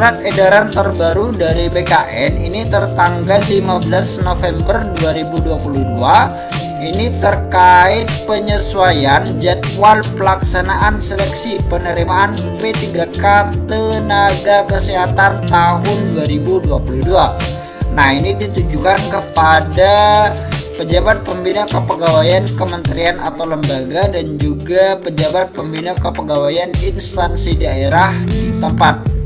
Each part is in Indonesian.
surat edaran terbaru dari BKN ini tertanggal 15 November 2022. Ini terkait penyesuaian jadwal pelaksanaan seleksi penerimaan P3K Tenaga Kesehatan tahun 2022. Nah, ini ditujukan kepada pejabat pembina kepegawaian kementerian atau lembaga dan juga pejabat pembina kepegawaian instansi daerah di tempat,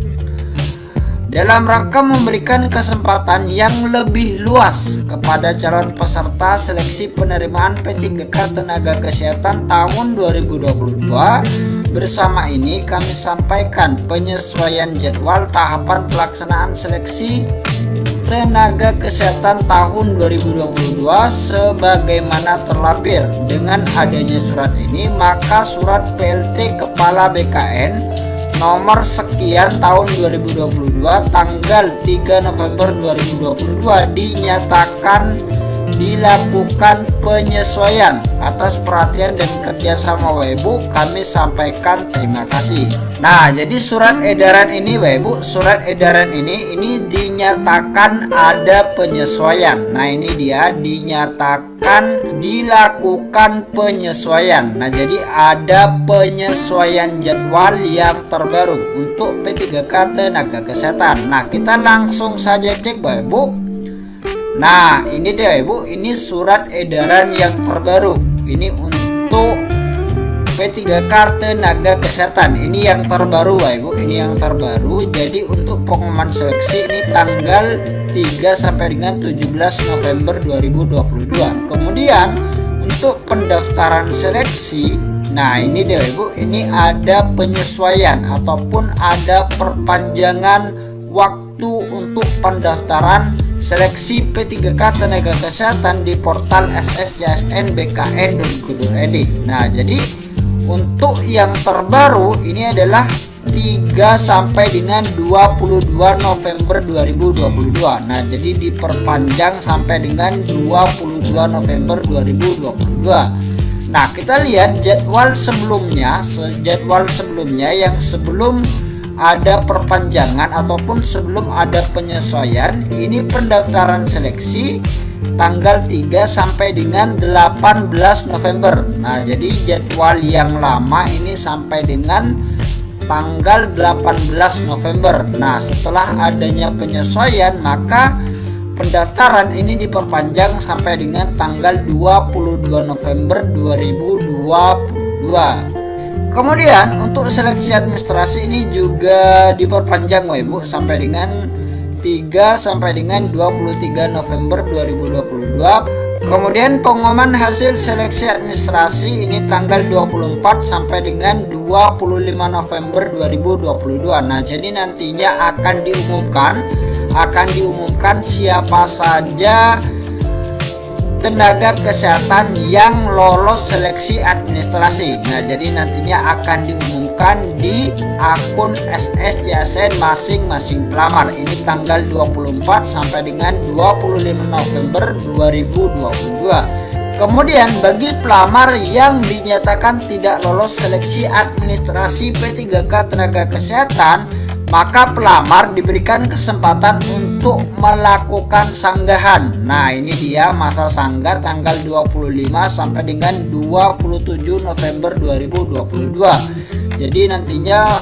dalam rangka memberikan kesempatan yang lebih luas kepada calon peserta seleksi penerimaan P3K Tenaga Kesehatan tahun 2022. Bersama ini kami sampaikan penyesuaian jadwal tahapan pelaksanaan seleksi tenaga kesehatan tahun 2022 sebagaimana terlampir. Dengan adanya surat ini, maka surat PLT Kepala BKN nomor sekian tahun 2022 tanggal 3 November 2022 dinyatakan dilakukan penyesuaian. Atas perhatian dan kerjasama Ibu, kami sampaikan terima kasih. Nah, jadi surat edaran ini Ibu, surat edaran ini dinyatakan ada penyesuaian. Nah, ini dia dinyatakan dilakukan penyesuaian. Nah, jadi ada penyesuaian jadwal yang terbaru untuk P3K Tenaga Kesehatan. Nah, kita langsung saja cek Ibu. Nah, ini dia Ibu, ini surat edaran yang terbaru. Ini untuk P3K Tenaga Kesehatan. Ini yang terbaru Ibu, ini yang terbaru. Jadi untuk pengumuman seleksi ini tanggal 3 sampai dengan 17 November 2022. Kemudian untuk pendaftaran seleksi, nah ini dia Ibu, ini ada penyesuaian ataupun ada perpanjangan waktu untuk pendaftaran seleksi P3K Tenaga Kesehatan di portal sscsnbkn.go.id. Nah, jadi untuk yang terbaru ini adalah 3 sampai dengan 22 November 2022. Nah, jadi diperpanjang sampai dengan 22 November 2022. Nah, kita lihat jadwal sebelumnya yang sebelum ada perpanjangan ataupun sebelum ada penyesuaian. Ini pendaftaran seleksi tanggal 3 sampai dengan 18 November. Nah, jadi jadwal yang lama ini sampai dengan tanggal 18 November. Nah, setelah adanya penyesuaian, maka pendaftaran ini diperpanjang sampai dengan tanggal 22 November 2022. Kemudian untuk seleksi administrasi ini juga diperpanjang Ibu sampai dengan 3 sampai dengan 23 November 2022. Kemudian pengumuman hasil seleksi administrasi ini tanggal 24 sampai dengan 25 November 2022. Nah, jadi nantinya akan diumumkan siapa saja tenaga kesehatan yang lolos seleksi administrasi. Nah, jadi nantinya akan diumumkan di akun SSCSN masing-masing pelamar. Ini tanggal 24 sampai dengan 25 November 2022. Kemudian bagi pelamar yang dinyatakan tidak lolos seleksi administrasi P3K Tenaga Kesehatan, maka pelamar diberikan kesempatan untuk melakukan sanggahan. Nah, ini dia masa sanggah tanggal 25 sampai dengan 27 November 2022. Jadi nantinya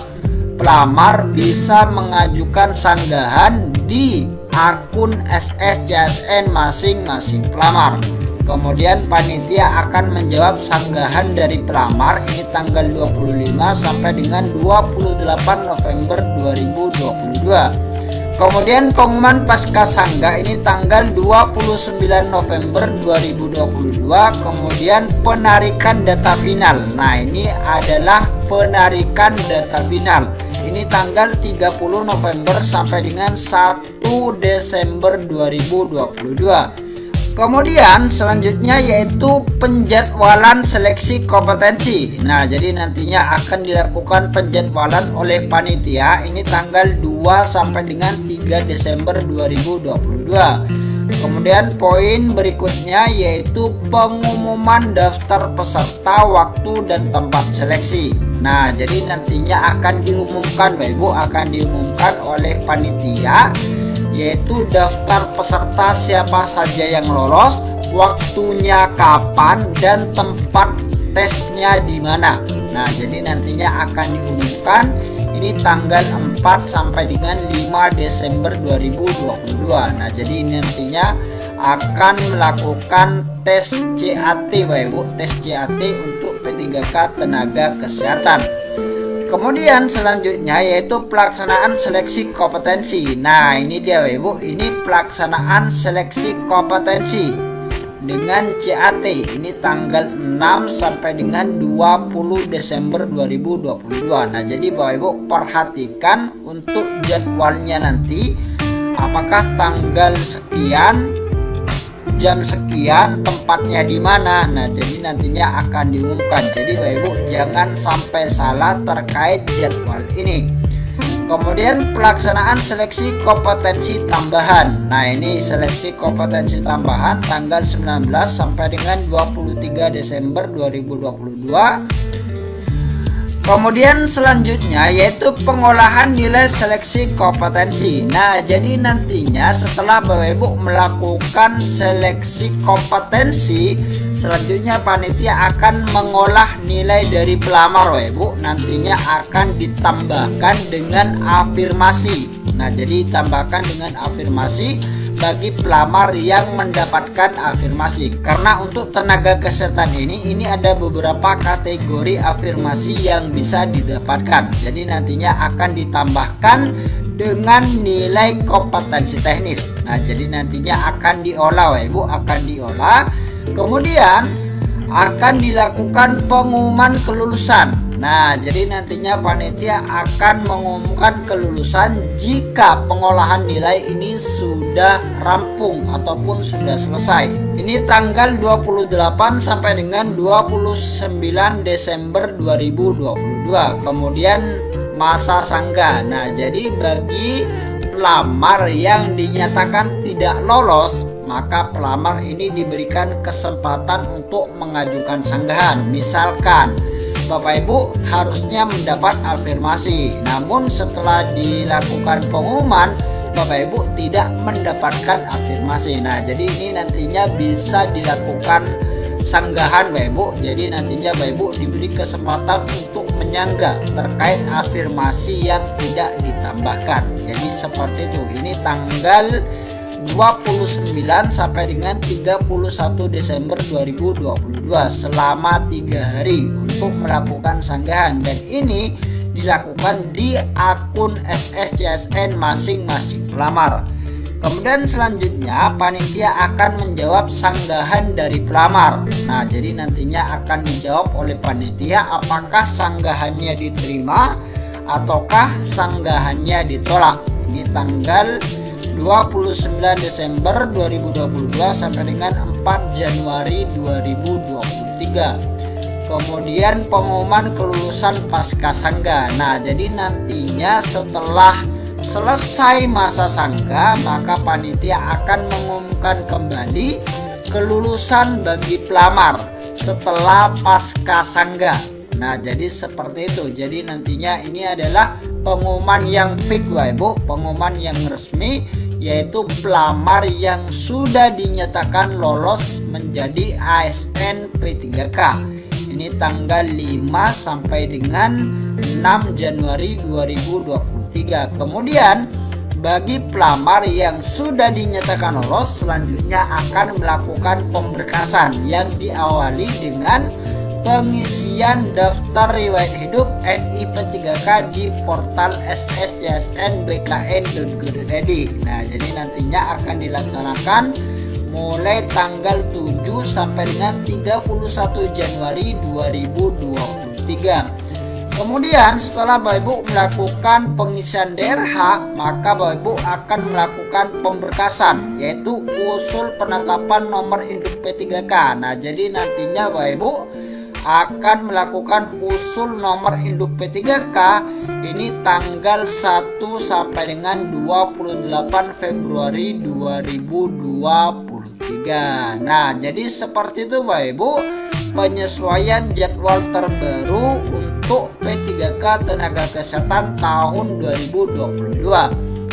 pelamar bisa mengajukan sanggahan di akun SSCSN masing-masing pelamar. Kemudian panitia akan menjawab sanggahan dari pelamar ini tanggal 25 sampai dengan 28 November 2022. Kemudian pengumuman pasca sanggah ini tanggal 29 November 2022. Kemudian penarikan data final. Nah, ini adalah penarikan data final. Ini tanggal 30 November sampai dengan 1 Desember 2022. Kemudian selanjutnya yaitu penjadwalan seleksi kompetensi. Nah, jadi nantinya akan dilakukan penjadwalan oleh panitia ini tanggal 2 sampai dengan 3 Desember 2022. Kemudian poin berikutnya yaitu pengumuman daftar peserta, waktu dan tempat seleksi. Nah, jadi nantinya akan diumumkan Bapak Ibu, akan diumumkan oleh panitia, yaitu daftar peserta siapa saja yang lolos, waktunya kapan, dan tempat tesnya di mana. Nah, jadi nantinya akan diumumkan ini tanggal 4 sampai dengan 5 Desember 2022. Nah, jadi ini nantinya akan melakukan tes CAT Bapak Ibu, tes CAT untuk P3K tenaga kesehatan. Kemudian selanjutnya yaitu pelaksanaan seleksi kompetensi. Nah, ini dia Bapak Ibu, ini pelaksanaan seleksi kompetensi dengan CAT ini tanggal 6 sampai dengan 20 Desember 2022. Nah, jadi Bapak Ibu perhatikan untuk jadwalnya nanti, apakah tanggal sekian, jam sekian, tempatnya di mana. Nah, jadi nantinya akan diumumkan. Jadi Bapak Ibu jangan sampai salah terkait jadwal ini. Kemudian pelaksanaan seleksi kompetensi tambahan. Nah, ini seleksi kompetensi tambahan tanggal 19 sampai dengan 23 Desember 2022. Kemudian selanjutnya yaitu pengolahan nilai seleksi kompetensi. Nah, jadi nantinya setelah Bapak Ibu melakukan seleksi kompetensi, selanjutnya panitia akan mengolah nilai dari pelamar Bapak Ibu, nantinya akan ditambahkan dengan afirmasi. Nah, jadi ditambahkan dengan afirmasi bagi pelamar yang mendapatkan afirmasi. Karena untuk tenaga kesehatan ini ada beberapa kategori afirmasi yang bisa didapatkan. Jadi nantinya akan ditambahkan dengan nilai kompetensi teknis. Nah, jadi nantinya akan diolah Bapak Ibu, akan diolah. Kemudian akan dilakukan pengumuman kelulusan. Nah, jadi nantinya panitia akan mengumumkan kelulusan jika pengolahan nilai ini sudah rampung ataupun sudah selesai. Ini tanggal 28 sampai dengan 29 Desember 2022. Kemudian masa sanggah. Nah, jadi bagi pelamar yang dinyatakan tidak lolos, maka pelamar ini diberikan kesempatan untuk mengajukan sanggahan. Misalkan Bapak Ibu harusnya mendapat afirmasi, namun setelah dilakukan pengumuman Bapak Ibu tidak mendapatkan afirmasi. Nah, jadi ini nantinya bisa dilakukan sanggahan Bapak Ibu. Jadi nantinya Bapak Ibu diberi kesempatan untuk menyanggah terkait afirmasi yang tidak ditambahkan. Jadi seperti itu. Ini tanggal 29 sampai dengan 31 Desember 2022, selama 3 hari untuk melakukan sanggahan, dan ini dilakukan di akun SSCSN masing-masing pelamar. Kemudian selanjutnya panitia akan menjawab sanggahan dari pelamar. Nah, jadi nantinya akan dijawab oleh panitia apakah sanggahannya diterima ataukah sanggahannya ditolak. Ini tanggal 29 Desember 2022 sampai dengan 4 Januari 2023. Kemudian pengumuman kelulusan pasca sanggah. Nah, jadi nantinya setelah selesai masa sanggah, maka panitia akan mengumumkan kembali kelulusan bagi pelamar setelah pasca sanggah. Nah, jadi seperti itu. Jadi nantinya ini adalah pengumuman yang fix Bapak Ibu, pengumuman yang resmi, yaitu pelamar yang sudah dinyatakan lolos menjadi ASN P3K. Ini tanggal 5 sampai dengan 6 Januari 2023. Kemudian bagi pelamar yang sudah dinyatakan lolos, selanjutnya akan melakukan pemberkasan yang diawali dengan pengisian daftar riwayat hidup NIP3K di portal sscsnbkn.go.id. Nah, jadi nantinya akan dilaksanakan mulai tanggal 7 sampai dengan 31 Januari 2023. Kemudian setelah Bapak Ibu melakukan pengisian DRH, maka Bapak Ibu akan melakukan pemberkasan, yaitu usul penetapan nomor induk P3K. Nah, jadi nantinya Bapak Ibu akan melakukan usul nomor induk P3K ini tanggal 1 sampai dengan 28 Februari 2023. Nah, jadi seperti itu Bapak Ibu penyesuaian jadwal terbaru untuk P3K Tenaga Kesehatan tahun 2022.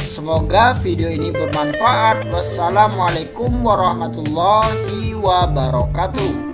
Semoga video ini bermanfaat. Wassalamualaikum warahmatullahi wabarakatuh.